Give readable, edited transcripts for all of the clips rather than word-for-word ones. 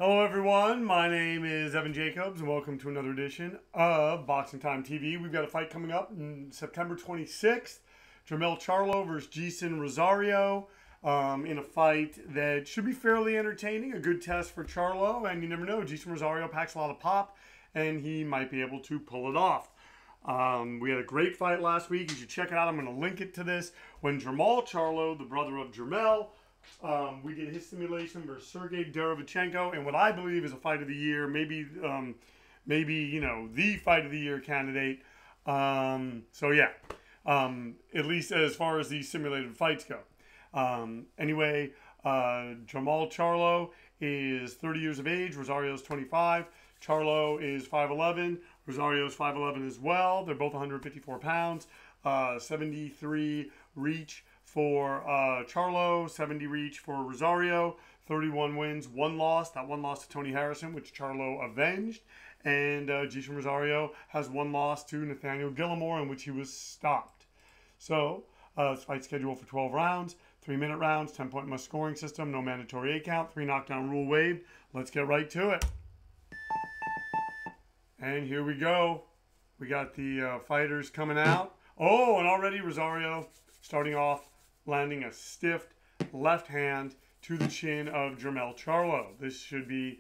Hello everyone, my name is Evan Jacobs and welcome to another edition of Boxing Time TV. We've got a fight coming up on September 26th. Jermell Charlo versus Jeison Rosario in a fight that should be fairly entertaining. A good test for Charlo, and you never know, Jeison Rosario packs a lot of pop and he might be able to pull it off. We had a great fight last week. You should check it out. I'm going to link it to this. When Jermell Charlo, the brother of Jermell, we did his simulation versus Sergey Derevyanchenko, and what I believe is a fight of the year, maybe you know, the fight of the year candidate. So yeah, at least as far as these simulated fights go. Anyway, Jermell Charlo is 30 years of age. Rosario's 25. Charlo is 5'11". Rosario's 5'11" as well. They're both 154 pounds. 73 reach for Charlo, 70 reach for Rosario, 31 wins, 1 loss. That one loss to Tony Harrison, which Charlo avenged. And Jeison Rosario has 1 loss to Nathaniel Gillimore, in which he was stopped. So, this fight scheduled for 12 rounds, 3-minute rounds, 10-point must scoring system, no mandatory 8 count, 3 knockdown rule waived. Let's get right to it. And here we go. We got the fighters coming out. Oh, and already Rosario starting off landing a stiff left hand to the chin of Jermell Charlo. This should be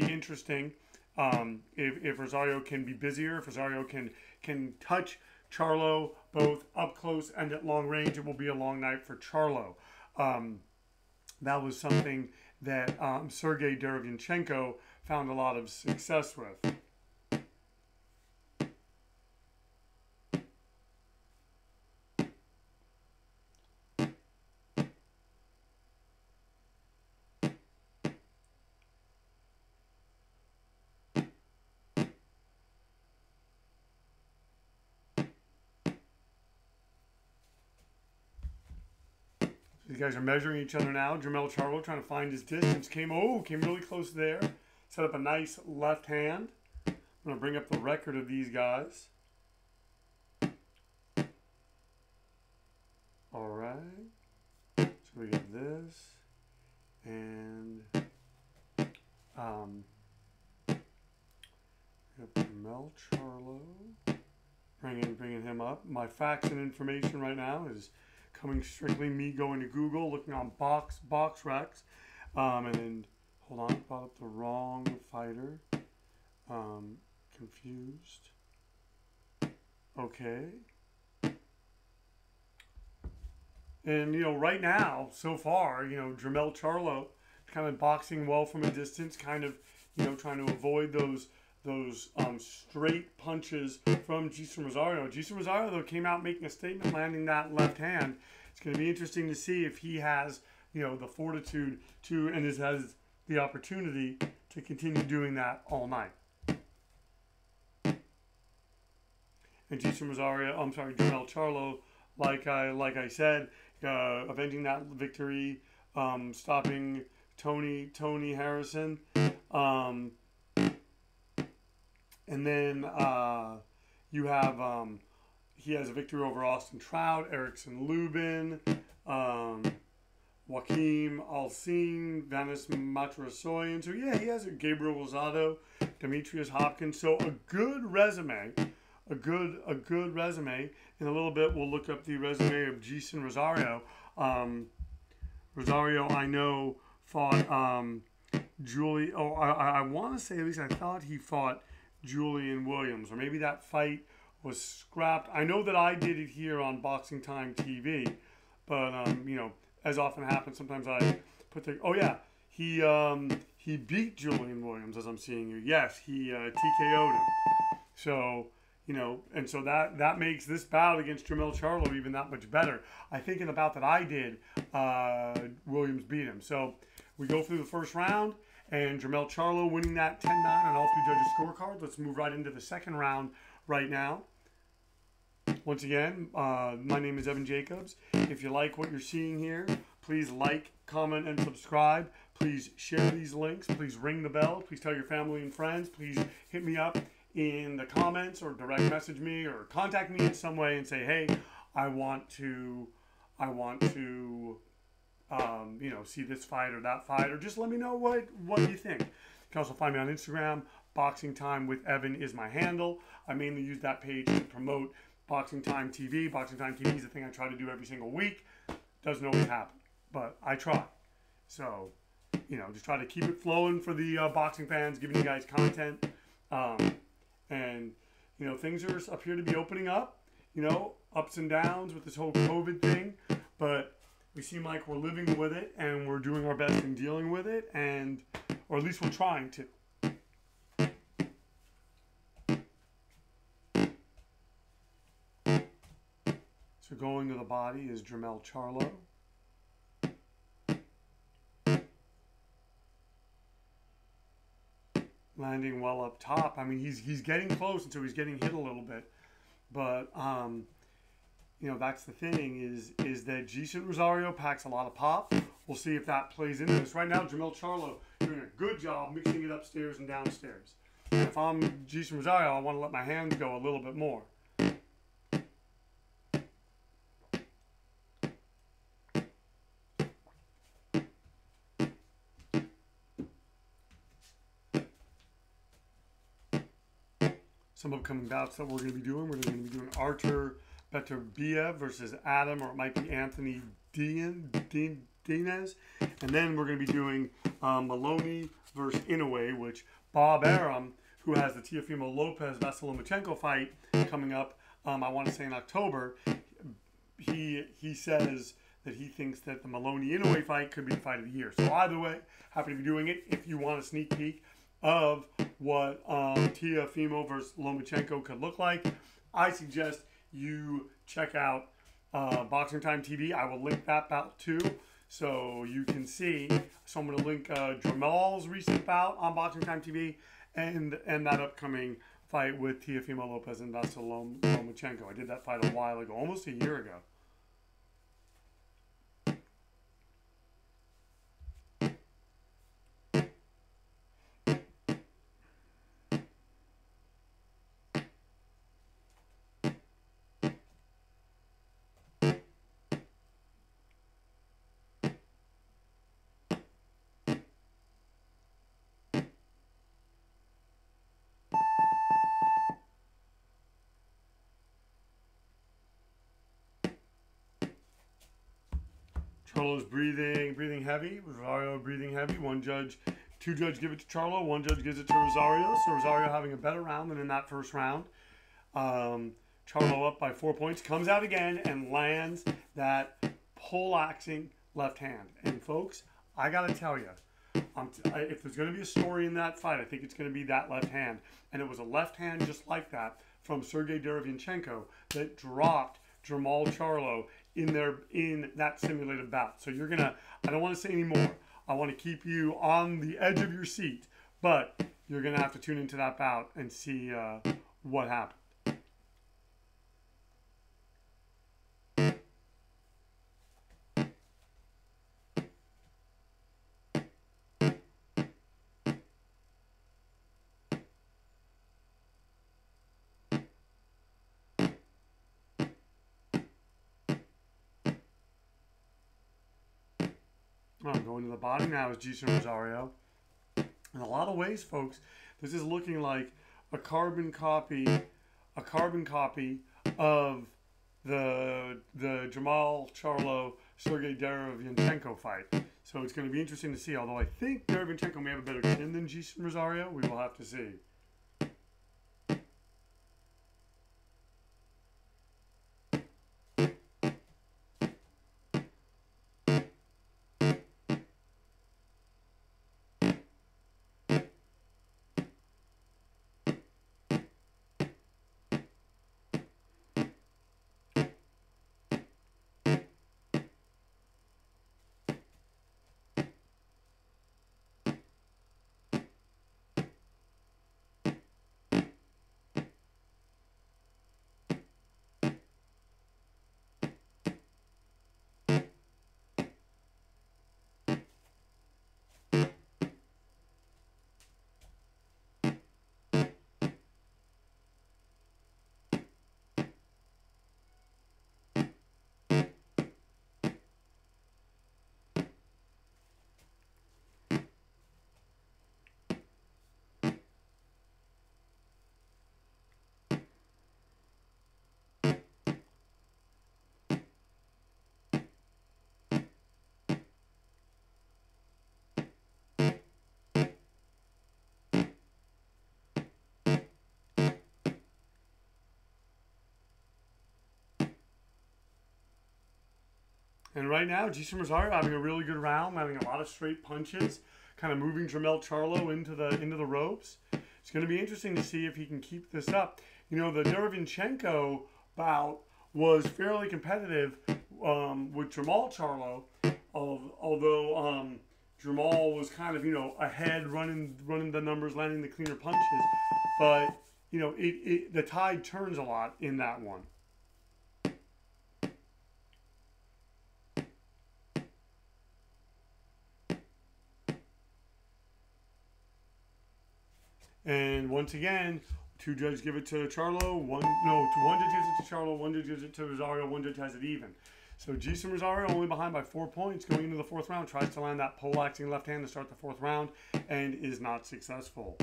interesting. If Rosario can be busier, if Rosario can touch Charlo both up close and at long range, it will be a long night for Charlo. That was something that Sergey Derevyanchenko found a lot of success with. These guys are measuring each other now. Jermell Charlo trying to find his distance. Came really close there. Set up a nice left hand. I'm going to bring up the record of these guys. All right. So we got this. And we have Jermell Charlo. Bringing him up. My facts and information right now is coming strictly me going to Google, looking on box recs, and then hold on, brought up the wrong fighter. Confused. Okay. And you know, right now, so far, you know, Jermell Charlo kind of boxing well from a distance, kind of, you know, trying to avoid those straight punches from Jeison Rosario. Jeison Rosario, though, came out making a statement, landing that left hand. It's going to be interesting to see if he has, you know, the fortitude to, and has the opportunity to continue doing that all night. And Jermell Charlo, like I said, avenging that victory, stopping Tony Harrison. And then you have, he has a victory over Austin Trout, Erickson Lubin, Joaquim Alcine, Vanis Matrasoyan. So yeah, he has a Gabriel Rosado, Demetrius Hopkins. So a good resume, a good resume. In a little bit, we'll look up the resume of Jeison Rosario. Rosario, I know, fought I want to say, at least I thought he fought Julian Williams, or maybe that fight was scrapped. I know that I did it here on Boxing Time TV, but you know, as often happens, sometimes I put the, oh yeah, he beat Julian Williams, as I'm seeing here. Yes, he TKO'd him. So, you know, and so that makes this bout against Jermell Charlo even that much better. I think in the bout that I did, Williams beat him. So we go through the first round, and Jermell Charlo winning that 10-9 on all 3 judges' scorecards. Let's move right into the second round right now. Once again, my name is Evan Jacobs. If you like what you're seeing here, please like, comment, and subscribe. Please share these links. Please ring the bell. Please tell your family and friends. Please hit me up in the comments or direct message me or contact me in some way and say, hey, I want to you know, see this fight or that fight, or just let me know what you think. You can also find me on Instagram. Boxing Time with Evan is my handle. I mainly use that page to promote Boxing Time TV. Boxing Time TV is the thing I try to do every single week. Doesn't always happen, but I try. So, you know, just try to keep it flowing for the boxing fans, giving you guys content. And, you know, things appear to be opening up, you know, ups and downs with this whole COVID thing. But we seem like we're living with it and we're doing our best in dealing with it, and or at least we're trying to. So going to the body is Jermell Charlo. Landing well up top. I mean, he's getting close, and so he's getting hit a little bit. But you know, that's the thing is that Jeison Rosario packs a lot of pop. We'll see if that plays into this. Right now, Jermell Charlo doing a good job mixing it upstairs and downstairs. And if I'm Jeison Rosario, I want to let my hands go a little bit more. Some upcoming bouts that we're going to be doing. We're going to be doing Artur Beterbiev versus Adam, or it might be Anthony Diaz. And then we're going to be doing Maloney versus Inoue, which Bob Arum, who has the Teofimo Lopez-Vasilomachenko fight coming up, I want to say in October, he says that he thinks that the Maloney-Inoue fight could be the fight of the year. So either way, happy to be doing it. If you want a sneak peek of what Teofimo versus Lomachenko could look like, I suggest you check out Boxing Time TV. I will link that bout too, so you can see. So I'm going to link Jermell's recent bout on Boxing Time TV and that upcoming fight with Teofimo Lopez and Vasilomachenko. I did that fight a while ago, almost a year ago. Charlo's breathing heavy. Rosario breathing heavy. Two judges give it to Charlo. One judge gives it to Rosario. So Rosario having a better round than in that first round. Charlo up by 4 points. Comes out again and lands that poleaxing left hand. And folks, I got to tell you, if there's going to be a story in that fight, I think it's going to be that left hand. And it was a left hand just like that from Sergey Derevyanchenko that dropped Jermell Charlo in that simulated bout. So you're gonna, I don't want to say any more. I want to keep you on the edge of your seat, but you're gonna have to tune into that bout and see what happened. Going to the body now is Jeison Rosario. In a lot of ways, folks, this is looking like a carbon copy of the Jermell Charlo Sergey Derevyanchenko fight. So it's going to be interesting to see. Although I think Derevyanchenko may have a better chin than Jeison Rosario, we will have to see. And right now, Jeison Rosario having a really good round, having a lot of straight punches, kind of moving Jermell Charlo into the ropes. It's going to be interesting to see if he can keep this up. You know, the Derevyanchenko bout was fairly competitive with Jermell Charlo, although Jermell was kind of, you know, ahead, running the numbers, landing the cleaner punches. But, you know, the tide turns a lot in that one. And once again, two judges give it to Charlo. One judge gives it to Charlo. One judge gives it to Rosario. One judge has it even. So Jeison Rosario only behind by 4 points going into the fourth round. Tries to land that pole-acting left hand to start the fourth round and is not successful.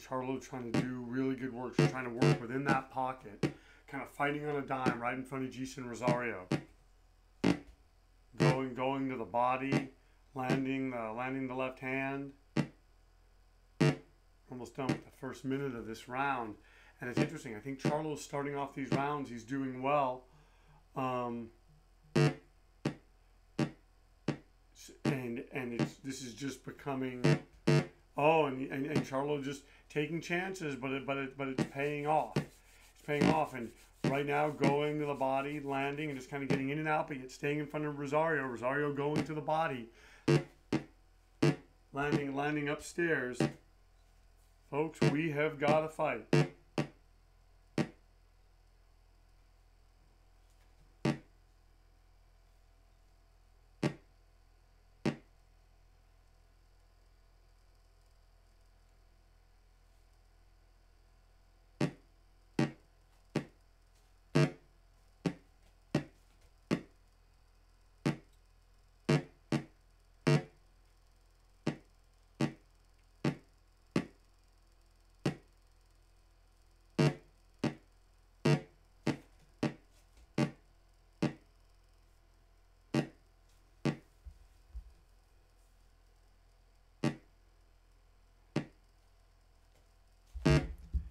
Charlo trying to do really good work. She's trying to work within that pocket, kind of fighting on a dime right in front of Jeison Rosario. Going to the body, landing the left hand. Almost done with the first minute of this round, and it's interesting. I think Charlo's starting off these rounds. He's doing well, and this is just becoming. Oh, and Charlo just taking chances, but it's paying off. It's paying off, and right now going to the body, landing, and just kind of getting in and out, but yet staying in front of Rosario. Rosario going to the body, landing upstairs. Folks, we have got a fight.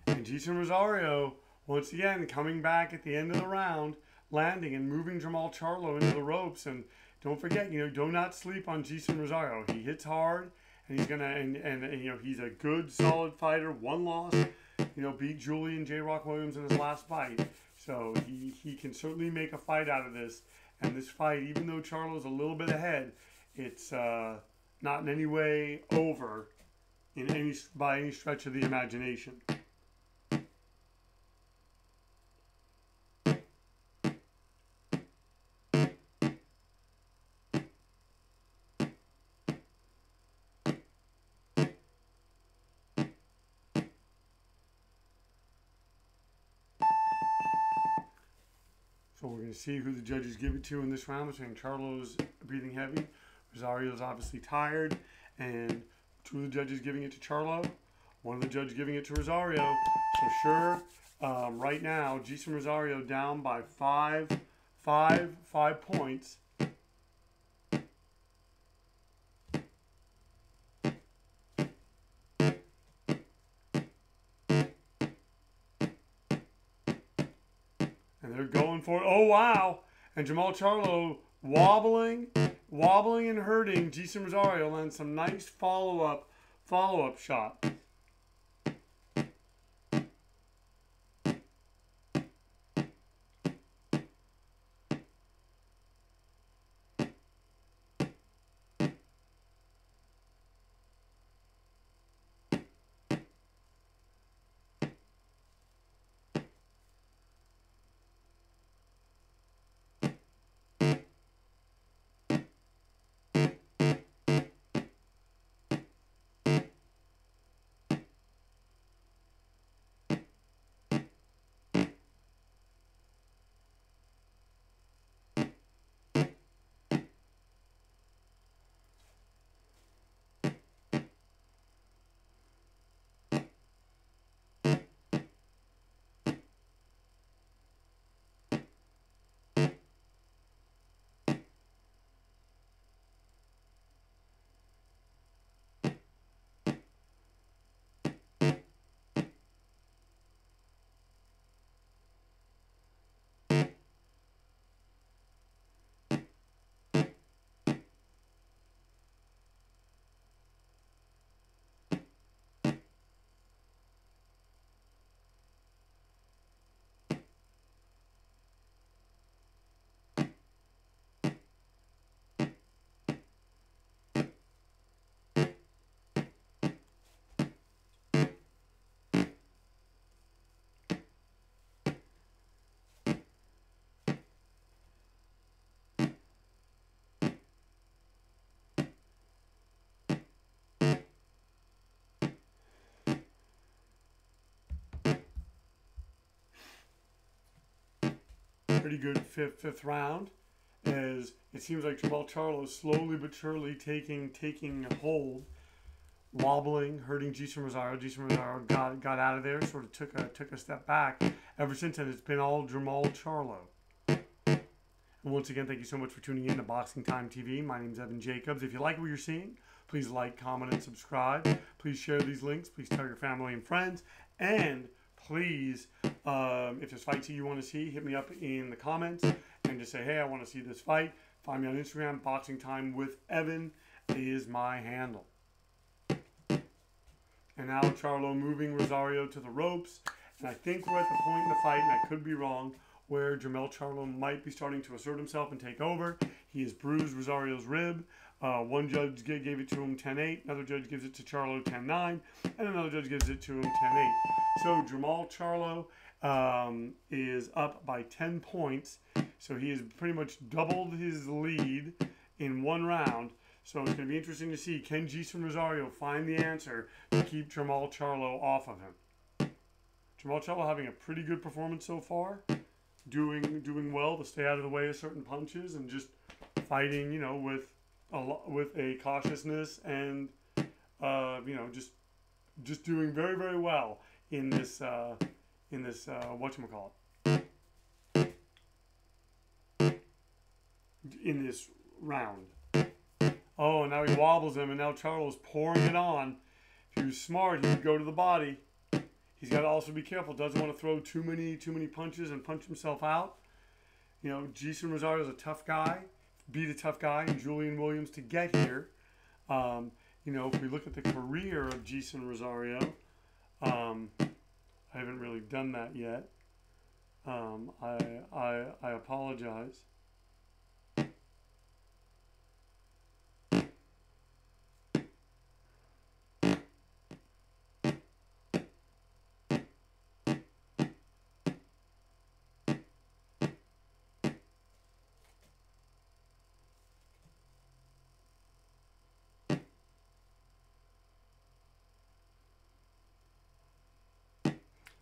And Jeison Rosario, once again, coming back at the end of the round, landing and moving Jermell Charlo into the ropes. And don't forget, you know, do not sleep on Jeison Rosario. He hits hard, and he's gonna, and you know, he's a good, solid fighter. One loss, you know, beat Julian J. Rock Williams in his last fight. So he can certainly make a fight out of this. And this fight, even though Charlo's a little bit ahead, it's not in any way over by any stretch of the imagination. So we're going to see who the judges give it to in this round. We're saying Charlo's breathing heavy. Rosario's obviously tired. And two of the judges giving it to Charlo. One of the judges giving it to Rosario. So sure, right now, Jeison Rosario down by five points. And they're going for it. Oh, wow. And Jermell Charlo wobbling and hurting. Jeison Rosario lands some nice follow-up shot. pretty good fifth round, as it seems like Jermell Charlo slowly but surely taking hold, wobbling, hurting Jeison Rosario. Jeison Rosario got out of there, sort of took a step back. Ever since then, it's been all Jermell Charlo. And once again, thank you so much for tuning in to Boxing Time TV. My name is Evan Jacobs. If you like what you're seeing, please like, comment, and subscribe. Please share these links. Please tell your family and friends. And please, if there's fights that you want to see, hit me up in the comments and just say, hey, I want to see this fight. Find me on Instagram. Boxing Time with Evan is my handle. And now Charlo moving Rosario to the ropes. And I think we're at the point in the fight, and I could be wrong, where Jermell Charlo might be starting to assert himself and take over. He has bruised Rosario's rib. One judge gave it to him 10-8. Another judge gives it to Charlo 10-9. And another judge gives it to him 10-8. So Jermell Charlo is up by 10 points. So he has pretty much doubled his lead in one round. So it's going to be interesting to see, can Jeison Rosario find the answer to keep Jermell Charlo off of him? Jermell Charlo having a pretty good performance so far, doing well to stay out of the way of certain punches and just fighting, you know, with a cautiousness and you know, just doing very, very well in this whatchamacallit, in this round. Oh, and now he wobbles him, and now Charlo's pouring it on. If he was smart, he would go to the body. He's got to also be careful. Doesn't want to throw too many punches and punch himself out. You know, Jeison Rosario's a tough guy. Beat a tough guy in Julian Williams to get here. You know, if we look at the career of Jeison Rosario, I haven't really done that yet. I apologize.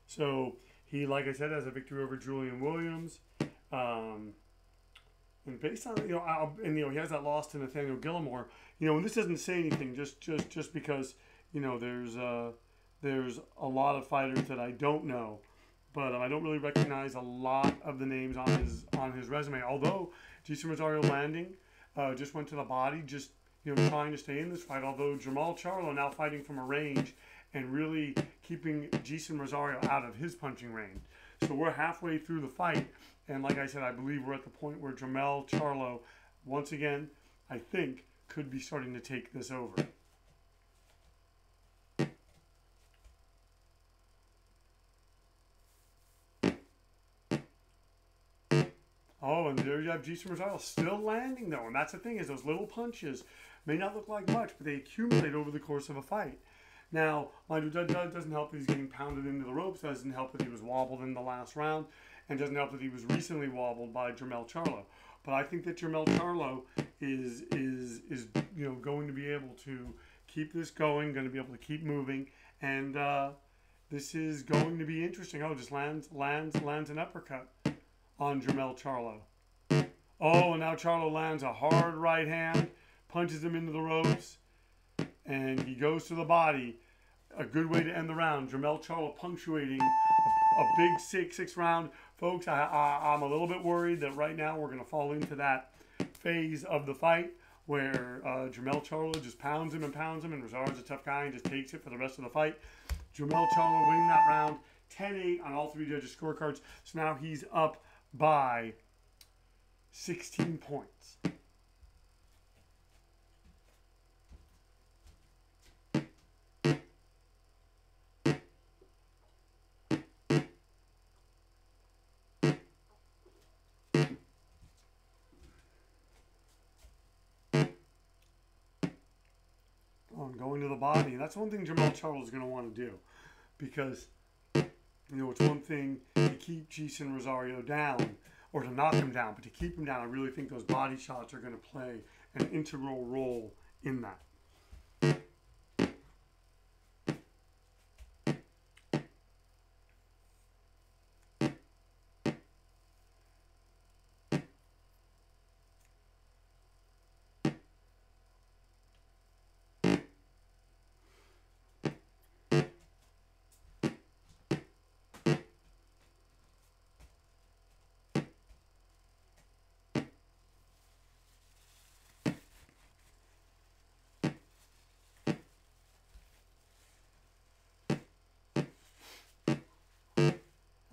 So he, like I said, has a victory over Julian Williams, and based on, you know, he has that loss to Nathaniel Gillimore. You know, and this doesn't say anything, just because, you know, there's a lot of fighters that I don't know, but I don't really recognize a lot of the names on his resume. Although Jeison Rosario landing just went to the body, just, you know, trying to stay in this fight. Although Jermell Charlo now fighting from a range and really keeping Jeison Rosario out of his punching range. So we're halfway through the fight, and like I said, I believe we're at the point where Jermell Charlo, once again, I think, could be starting to take this over. Oh, and there you have Jeison Rosario still landing, though, and that's the thing, is those little punches may not look like much, but they accumulate over the course of a fight. Now, mind you, that doesn't help that he's getting pounded into the ropes, doesn't help that he was wobbled in the last round, and doesn't help that he was recently wobbled by Jermell Charlo. But I think that Jermell Charlo is you know, going to be able to keep this going, going to be able to keep moving, and this is going to be interesting. Oh, just lands an uppercut on Jermell Charlo. Oh, and now Charlo lands a hard right hand, punches him into the ropes, and he goes to the body. A good way to end the round. Jermell Charlo punctuating a big six round. Folks, I'm a little bit worried that right now we're going to fall into that phase of the fight where Jermell Charlo just pounds him, and Rosario's a tough guy and just takes it for the rest of the fight. Jermell Charlo winning that round 10-8 on all three judges' scorecards. So now he's up by 16 points. Going to the body, and that's one thing Jermell Charlo is going to want to do, because, you know, it's one thing to keep Jeison Rosario down or to knock him down, but to keep him down, I really think those body shots are going to play an integral role in that.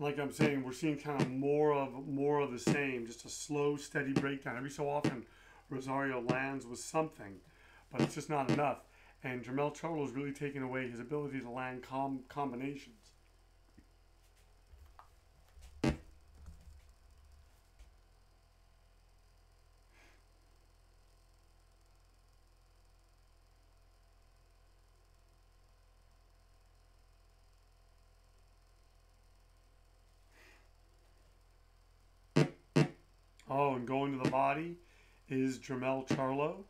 like I'm saying, we're seeing kind of more of the same, just a slow, steady breakdown. Every so often, Rosario lands with something, but it's just not enough. And Jermell Charlo is really taking away his ability to land combinations. Oh, and going to the body is Jermell Charlo.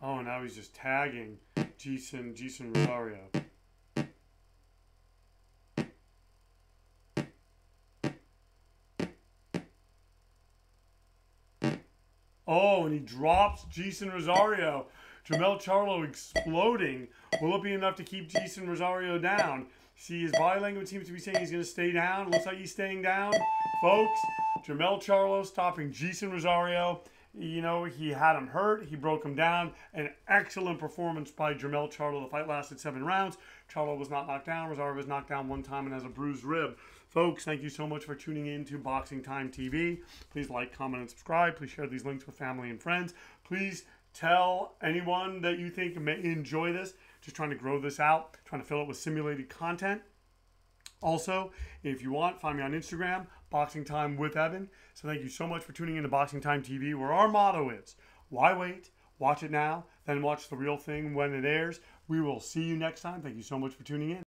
Oh, and now he's just tagging Jeison Rosario. Oh, and he drops Jeison Rosario. Jermell Charlo exploding. Will it be enough to keep Jeison Rosario down? See, his body language seems to be saying he's going to stay down. Looks like he's staying down. Folks, Jermell Charlo stopping Jeison Rosario. You know, he had him hurt. He broke him down. An excellent performance by Jermell Charlo. The fight lasted 7 rounds. Charlo was not knocked down. Rosario was knocked down one time and has a bruised rib. Folks, thank you so much for tuning in to Boxing Time TV. Please like, comment, and subscribe. Please share these links with family and friends. Please tell anyone that you think may enjoy this. Just trying to grow this out, trying to fill it with simulated content. Also, if you want, find me on Instagram, Boxing Time with Evan. So thank you so much for tuning in to Boxing Time TV, where our motto is, why wait? Watch it now, then watch the real thing when it airs. We will see you next time. Thank you so much for tuning in.